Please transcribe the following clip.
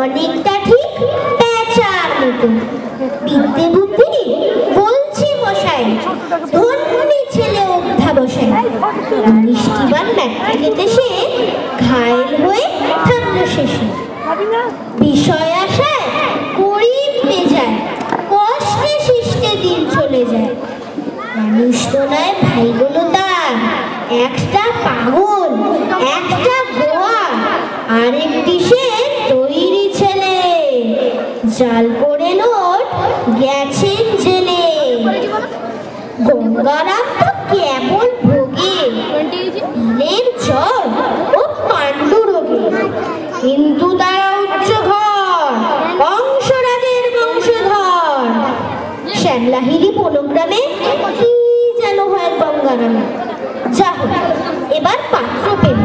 অনেকটা ঠিক পেঁচার মতো। বিদ্যে বুদ্ধি বলছি মশাই, ধন্যী ছেলে অধ্যাবসায়। মিষ্টিবার ম্যাট্রিকেতে সে ঘায়েল হয়ে থাকলো শেষে। বিষয় আশায় গরিব বেজায়, কষ্টে শিষ্টে দিন চলে যায়। মানুষ তো নয় ভাইগুলো তার, একটা পাগল একটা গোয়া, আরেকটি সে তৈরি ছেলে। জাল করে নোট গেছেন জেলে। গঙ্গারাম তো কেবল ভোগে দিনের জ্বর ও পাণ্ডু রোগে, কিন্তু তারা উচ্চ ঘর, বংশরাজের বংশধর। শ্যামলাহিরি বনগ্রামে কি যেন হয় গঙ্গারামে। যা হোক, এবার পাত্র পেল।